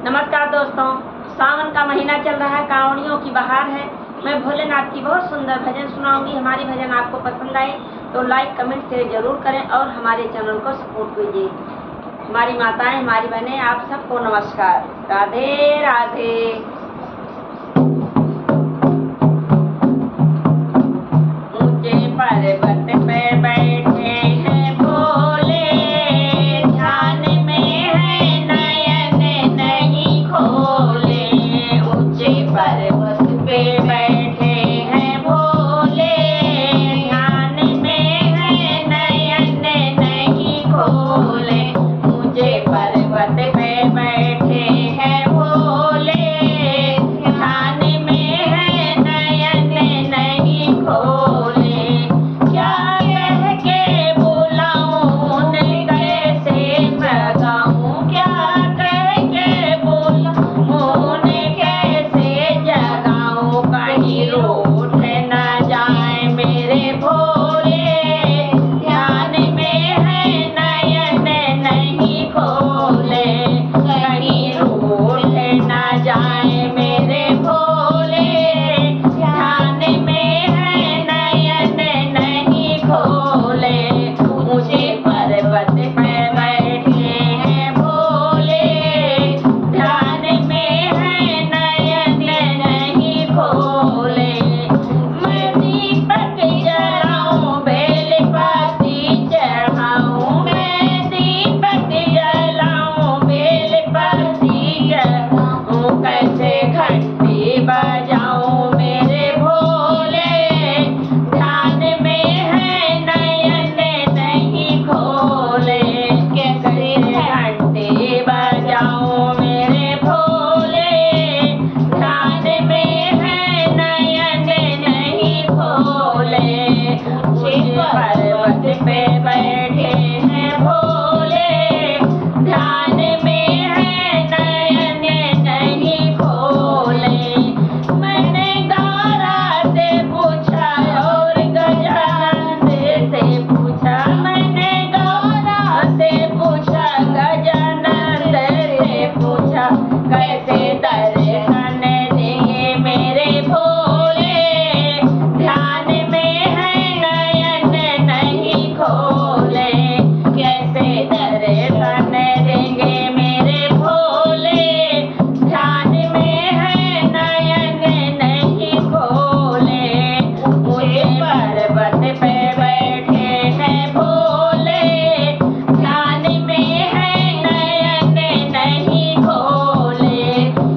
नमस्कार दोस्तों, सावन का महीना चल रहा है, कावड़ियों की बहार है। मैं भोलेनाथ की बहुत सुंदर भजन सुनाऊंगी। हमारी भजन आपको पसंद आए तो लाइक कमेंट शेयर जरूर करें और हमारे चैनल को सपोर्ट कीजिए। हमारी माताएं, हमारी बहनें, आप सबको नमस्कार। राधे राधे। ऊंचे पर्वत पे बैठे हैं भोले, ध्यान में है नयन नहीं खोले। ऊंचे पर्वत पे बैठे हैं भोले, ध्यान में है नयन नहीं खोले। ऊंचे पर्वत पे बैठे हैं भोले, ध्यान में है नयन नहीं खोले। क्या कह के बुलाऊं उन्हें कैसे जगाऊं, क्या कह के बुलाऊं उन्हें कैसे जगाऊं। कहीं रूठ न जाए मेरे भोले, ध्यान में है नयन नहीं खोले। कहीं रूठ न जाए मेरे भोले, ध्यान में है नयन नहीं खोले। ऊंचे पर्वत पे बैठे हैं भोले, ध्यान में है नयन नहीं खोले। मैं दीपक जलाऊं, बेलपत्ती चढ़ाऊं, मैं दीपक जलाऊं, बेलपत्ती चढ़ाऊं। कैसे घंटी बजाऊं मेरे भोले, ध्यान में है नयन नहीं खोले। कैसे घंटी बजाऊं मेरे भोले, ध्यान में है नयन नहीं खोले। ऊंचे पर्वत पे बैठे हैं भोले, ध्यान में है नयन नहीं खोले। मैंने गौरा से पूछा और गजानंद से पूछा, मैंने गौरा से पूछा, गजानंद से पूछा। कैसे दर्शन देंगे मेरे भोले, ध्यान में है नयन नहीं खोले। कैसे दर्शन देंगे मेरे भोले, ध्यान में है नयन नहीं खोले। ऊंचे पर्वत पे बैठे हैं भोले, ध्यान में है नयन नहीं खोले।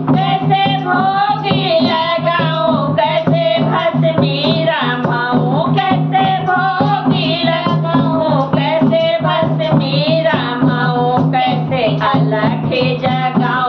कैसे भोग लगाऊं, कैसे भस्मी रमाऊं, कैसे भोग लगाऊं, कैसे भस्मी रमाऊं। कैसे अलख जगाऊं